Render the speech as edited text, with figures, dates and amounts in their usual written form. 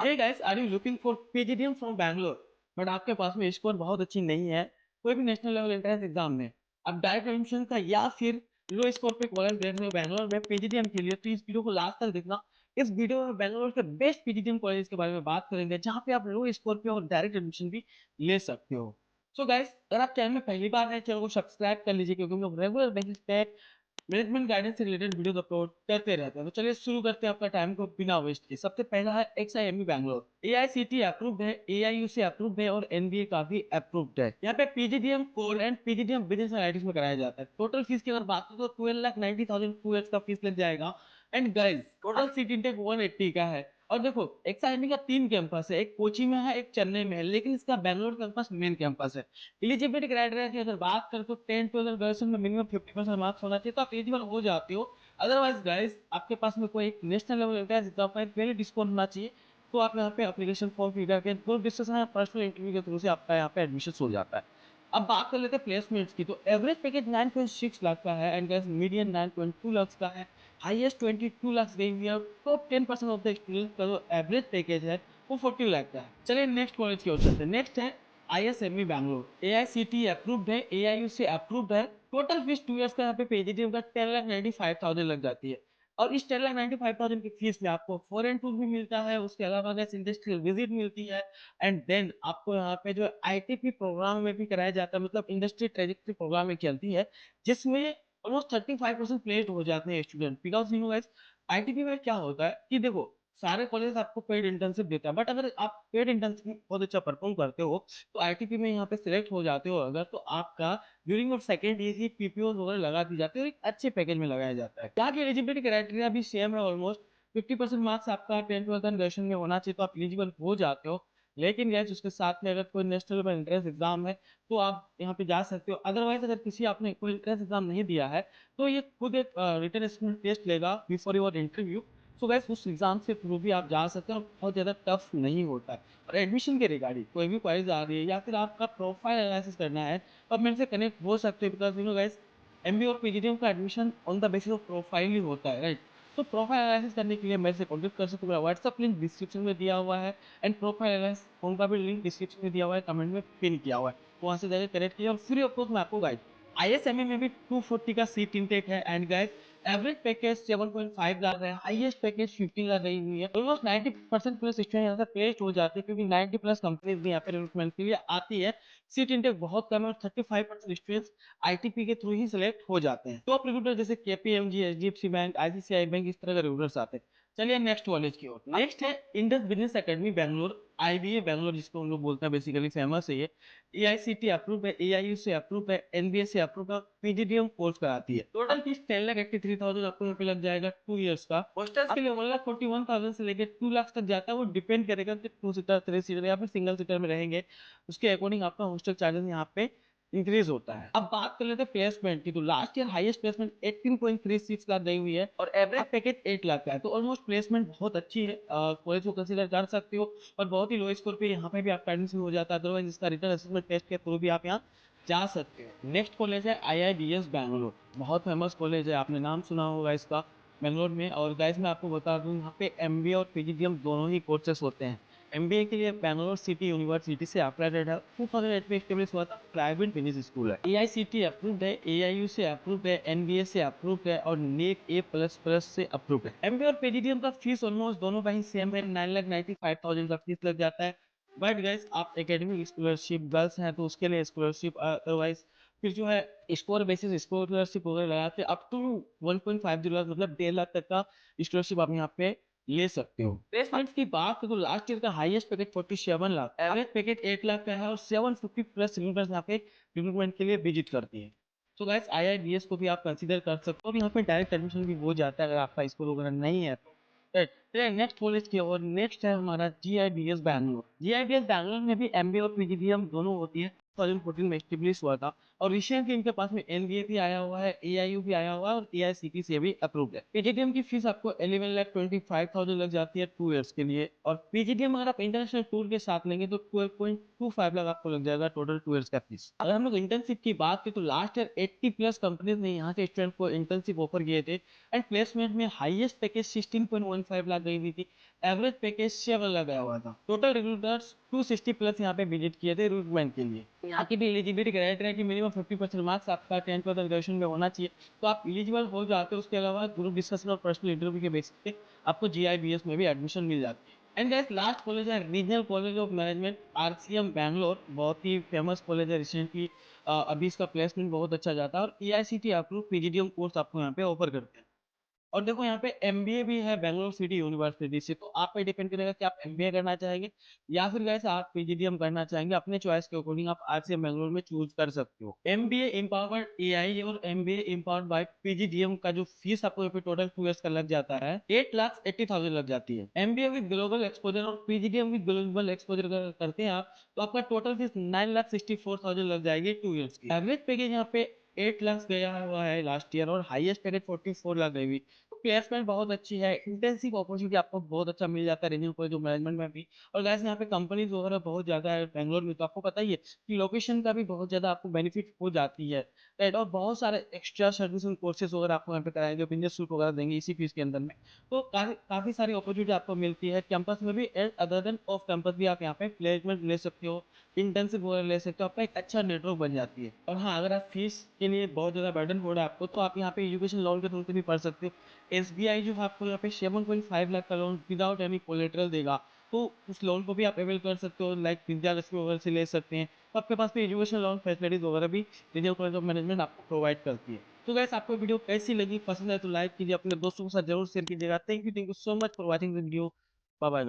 Hey guys, are you looking for PGDM from Bangalore but आपके पास में स्कोर बहुत अच्छी नहीं है कोई भी नेशनल लेवल एंट्रेंस एग्जाम में। अब डायरेक्ट एडमिशन का या फिर लो स्कोर पे कॉलेज देख रहे हो बैंगलोर में पीजीडीएम के लिए, तो इस वीडियो को लास्ट तक देखना। इस वीडियो में बैंगलोर के बेस्ट पीजीडीएम कॉलेज के बारे में बात करेंगे जहाँ पे आप लो स्कोर पे और डायरेक्ट एडमिशन भी ले सकते हो। सो गाइस, अगर आप चैनल में पहली बार है, चैनल को सब्सक्राइब कर लीजिए क्योंकि हम रेगुलर बेसिस पे मैनेजमेंट गाइडेंस से रिलेटेड वीडियोस अपलोड करते रहते हैं। तो चलिए शुरू करते हैं अपना टाइम को बिना वेस्ट किए। सबसे पहला है एक्सआईएमयू बैंगलोर। एआईसीटी अप्रूव्ड है, एआईयूसी अप्रूव्ड है और एनबीए का भी अप्रूव्ड है। यहाँ पे PGDM core and PGDM business analytics में कराया जाता है। टोटल फीस की अगर बात करें तो 12,90,000 2 इयर्स का फीस लग जाएगा। And guys, total seat intake 180 का है। और देखो, एक्सआईएमयू का 3 कैंपस है, एक कोची में है, एक चेन्नई में है, लेकिन इसका बैंगलोर कैंपस मेन कैंपस है। एलिजिबिलिटी क्राइटेरिया की अगर बात करें तो 10-12 ग्रेजुएशन में मिनिमम 50% मार्क्स होना चाहिए तो आप एलिजिबल हो जाते हो। अदरवाइज गाइस, आपके पास में कोई एक नेशनल लेवल एंट्रेंस एग्जाम का क्रेडिट स्कोर होना चाहिए, तो आप यहाँ पे एप्लीकेशन फॉर्म फिल करके ग्रुप डिस्कशन या पर्सनल इंटरव्यू के थ्रू से आपका यहाँ पे एडमिशन हो जाता है। अब बात कर लेते हैं प्लेसमेंट्स की, तो एवरेज पैकेज 9.6 लाख का है एंड गाइस मीडियन 9.2 लाख का है। हाईएस्ट 22 लाख गई हुई है। टॉप 10% ऑफ द स्टूडेंट का जो एवरेज पैकेज है वो 40 लाख का है। चलिए नेक्स्ट कॉलेज की ओर चलते हैं। नेक्स्ट है आईएसएमई बैंगलोर। एआईसीटी अप्रूव्ड है, एआईयूसी अप्रूव्ड है। टोटल फीस 2 इयर्स का यहाँ पे पीजीडीएम का 10,95,000 लग जाती है। और इस 10,95,000 की फीस में आपको फॉरेन टूर भी मिलता है, उसके अलावा इंडस्ट्रियल विजिट मिलती है। एंड देन आपको यहाँ पे जो आईटीपी प्रोग्राम में भी कराया जाता है, मतलब इंडस्ट्री ट्रेजेक्टरी प्रोग्राम में चलती है, जिसमें ऑलमोस्ट 35% प्लेस्ड हो जाते हैं student. Because you know guys, ITP में क्या होता है कि देखो, सारे कॉलेज आपको पेड इंटर्नशिप देता है, बट अगर आप पेड इंटर्नशिप में बहुत अच्छा परफॉर्म करते हो तो आईटीपी में यहाँ पे सिलेक्ट हो जाते हो अगर, तो आपका ड्यूरिंग और सेकेंड ईयर ही पीपीओ वगैरह लगा दी जाती है और एक अच्छे पैकेज में लगाया जाता है। यहाँ की एलिजिबिलिटी क्राइटेरिया भी सेम है ऑलमोस्ट। 50% मार्क्स आपका 10th ग्रेजुएशन में होना चाहिए तो आप एलिजिबल हो जाते हो। लेकिन गैस, उसके साथ में अगर कोई नेशनल एंट्रेंस एग्जाम है तो आप यहाँ पे जा सकते हो। अदरवाइज अगर किसी आपने कोई एंट्रेंस एग्जाम नहीं दिया है तो ये खुद एक रिटन असेसमेंट टेस्ट लेगा before your interview. So gas, उस एग्जाम से थ्रू भी आप जा सकते हो और बहुत ज़्यादा टफ नहीं होता है। और एडमिशन के रिगार्डिंग कोई भी क्वारीज आ रही है या फिर आपका प्रोफाइल एनालिसिस करना है तो आप मेरे से कनेक्ट हो सकते हो। Because you know guys, MBA और पीजीडीएम का admission on the basis of profile ही होता है, राइट? तो प्रोफाइल एनालिसिस करने के लिए मेरे से कॉन्टेक्ट कर सकते हो। मेरा व्हाट्सअप लिंक डिस्क्रिप्शन में दिया हुआ है एंड प्रोफाइल एनालिसिस फॉर्म का भी लिंक डिस्क्रिप्शन में दिया हुआ है, कमेंट में पिन किया हुआ है, वहाँ से जाकर कनेक्ट किया और फ्री ऑफ कॉस्ट मैं आपको गाइड। आईएसएमए में भी 240 का सीट इनटेक है and guys, average package 7.5 lakh है, हाईएस्ट पैकेज 15 लाख गई हुई है। ऑलमोस्ट 90% प्लस स्टूडेंट यहाँ से प्लेस्ड हो जाते हैं क्योंकि 90 प्लस कंपनीज भी यहाँ पे रिक्रूटमेंट के लिए आती है। सीट इंटेक बहुत कम है और 35% स्टूडेंट्स आईटीपी के थ्रू ही सिलेक्ट हो जाते हैं। टॉप रिक्रूटर जैसे KPMG, HDFC bank, ICI bank, इस तरह के रिक्रूटर्स आते हैं। चलिए नेक्स्ट कॉलेज की ओर। नेक्स्ट है Indus business academy Bangalore, IBA Bangalore जिसको हम लोग बोलते हैं, बेसिकली फेमस है ये। एआईसीटी अप्रूव है, एआईयू से अप्रूव है, एनबीए से अप्रूव है, पीजीडीएम कोर्स कराती है। टोटल फीस 10,83,000 आपको यहाँ पे लग जाएगा 2 इयर्स का। हॉस्टल्स के लिए 1,41,000 से लेकर 2 लाख तक जाता है, वो डिपेंड करेगा कि 2 सीटर, 3 सीटर या फिर सिंगल सीटर में रहेंगे, उसके अकॉर्डिंग आपका हॉस्टल चार्जेस यहाँ पे इंक्रीज होता है। अब बात कर लेते हैं प्लेसमेंट की, तो last year highest placement 18.36 lakh गई हुई है और एवरेज पैकेज 8 लाख का है। तो ऑलमोस्ट प्लेसमेंट बहुत अच्छी है, कॉलेज को कंसीडर कर सकते हो। और बहुत ही लो स्कोर पे यहाँ पे भी आपका एडमिशन हो जाता है। अदरवाइज इसका रिटन असेसमेंट टेस्ट के थ्रू भी आप यहाँ जा सकते हो। नेक्स्ट कॉलेज है आईआईडीएस बैंगलोर। बहुत फेमस कॉलेज है, आपने नाम सुना होगा इसका बैंगलोर में। और गाइस, मैं आपको बता दूं, यहाँ पे एमबीए और पीजीडीएम दोनों ही कोर्सेस होते हैं। एमबीए के लिए बैंगलोर सिटी यूनिवर्सिटी से अप्लाइड है, 2008 में एस्टेब्लिश हुआ था, प्राइवेट बिजनेस स्कूल है। एआईसीटी अप्रूव्ड है, एआईयू से अप्रूव्ड है, एनबीए से अप्रूव्ड है और नेक ए प्लस प्लस से अप्रूव्ड है। एमबीए और पीजीडीएम का फीस ऑलमोस्ट दोनों का ही सेम है, 9,95,000 का फीस लग जाता है। बट गाइस, आप एकेडमिक स्कॉलरशिप गर्ल्स हैं तो उसके लिए स्कॉलरशिप, अदरवाइज फिर जो है स्कोर बेसिस स्कॉलरशिप वगैरह लगाते अप टू 1.50 लाख, मतलब 1.5 लाख तक का स्कॉलरशिप आप यहाँ पे ले सकते हो। प्लेसमेंट की बात करें तो लास्ट ईयर का highest package 47 lakh, average package 8 lakh का है और 750 प्लस रिक्रूटर्स यहाँ पे रिक्रूटमेंट के लिए विजिट करती है। तो गाइस, आईआईडीएस को भी आप कंसीडर कर सकते हो। अब यहाँ पे डायरेक्ट एडमिशन भी हो जाता है अगर आपका स्कोर वगैरह नहीं है तो। नेक्स्ट कॉलेज की और नेक्स्ट है हमारा जीआईडीएस बैंगलोर। जीआईडीएस बैंगलोर में भी एमबीए और पीजीडीएम दोनों होती है। 2014 में एस्टेब्लिश हुआ था और रिसेंटली इनके पास में एनबीए भी आया हुआ है, एआईयू भी आया हुआ है और एआईसीटी से भी अप्रूव्ड है। पीजीडीएम की फीस आपको 11,25,000 लग जाती है 2 इयर्स के लिए और पीजीडीएम अगर आप इंटरनेशनल टूर के साथ लेंगे तो 12.25 लाख आपको लग जाएगा टोटल 2 इयर्स का फीस। अगर हम लोग इंटर्नशिप की बात करें तो लास्ट ईयर 80 प्लस कंपनीज ने यहाँ के स्टूडेंट को इंटर्नशिप ऑफर किए थे एंड प्लेसमेंट में हाईएस्ट पैकेज 16.15 लाख गई हुई थी। एवरेज पैकेज 7 लाख गया हुआ था। टोटल रिक्रूटर्स 260 प्लस यहाँ पे विजिट किए थे रिक्रूटमेंट के लिए। यहाँ की भी एलिजिबिलिटी क्राइटेरिया कि मिनिमम 50% मार्क्स आपका 10th ग्रेजुएशन में होना चाहिए, तो आप एलिजिबल हो जाते हो। उसके अलावा ग्रुप डिस्कशन और पर्सनल इंटरव्यू के बेसिस पे आपको जीआईबीएस में भी एडमिशन मिल जाती है। एंड गाइस लास्ट कॉलेज है regional college of management RCM Bangalore, बहुत ही फेमस कॉलेज है। रिसेंटली अभी इसका प्लेसमेंट बहुत अच्छा जाता है और एआईसीटी अप्रूव पीजीडीएम कोर्स आपको यहाँ पे ऑफर करते हैं। और देखो यहाँ पे एमबीए भी है बैंगलोर सिटी यूनिवर्सिटी से, तो आप पे डिपेंड करेगा कि आप एमबीए करना चाहेंगे या फिर वैसे आप पीजीडीएम करना चाहेंगे। अपने चॉइस के अकॉर्डिंग आप आरसीएम बैंगलोर में चूज कर सकते हो। एमबीए एम्पावर्ड एआई और एमबीए एम्पावर्ड बाय पीजीडीएम का जो फीस आपको यहाँ पे टोटल 2 इयर्स का लग जाता है 8,80,000 लग जाती है। एमबीए विद ग्लोबल एक्सपोजर और पीजीडीएम विद ग्लोबल एक्सपोजर करते हैं आप, तो आपका टोटल फीस 9,64,000 लग जाएगी 2 इयर्स की। एवरेज पैकेज यहाँ पे 8 लाख गया हुआ है लास्ट ईयर और हाईएस्ट पैकेज 44 लाख गई हुई। प्लेसमेंट बहुत अच्छी है, इंटेंसिव अपॉर्चुनिटी आपको बहुत अच्छा मिल जाता है रेन्यू कॉलेज ऑफ मैनेजमेंट में भी। और गैस यहाँ पे कंपनीज वगैरह बहुत ज़्यादा है बेंगलोर में, तो आपको पता ही है कि लोकेशन का भी बहुत ज़्यादा आपको बेनिफिट हो जाती है, राइट। और बहुत सारे एक्स्ट्रा सर्विस कोर्सेज वगैरह आपको यहाँ पे कराएंगे, बिजनेस सूट वगैरह देंगे इसी फीस के अंदर में। तो काफ़ी सारी अपॉर्चुनिटी आपको मिलती है कैंपस में भी and other than off campus भी। आप यहाँ पे प्लेसमेंट ले सकते हो, इंटर्नशिप वगैरह ले सकते हो, आपका एक अच्छा नेटवर्क बन जाती है। और हाँ, अगर आप फीस के लिए बहुत ज़्यादा बर्डन हो रहा है आपको, तो आप यहाँ पे एजुकेशन लोन के थ्रू से भी पढ़ सकते हो। एसबीआई जो है आपको यहाँ पे 7.5 लाख का लोन विदाउट एनी कोलेटरल देगा, तो उस लोन को भी आप अवेल कर सकते हो, लाइक विद्यालक्ष्मी वगैरह से ले सकते हैं। तो आपके पास भी एजुकेशन लोन फैसिलिटीज वगैरह भी रीजनल कॉलेज ऑफ मैनेजमेंट आपको प्रोवाइड करती है। तो गैस आपको वीडियो कैसी लगी, पसंद है तो लाइक कीजिए, अपने दोस्तों के साथ जरूर शेयर कीजिएगा। Thank you so much for watching the video. Bye bye.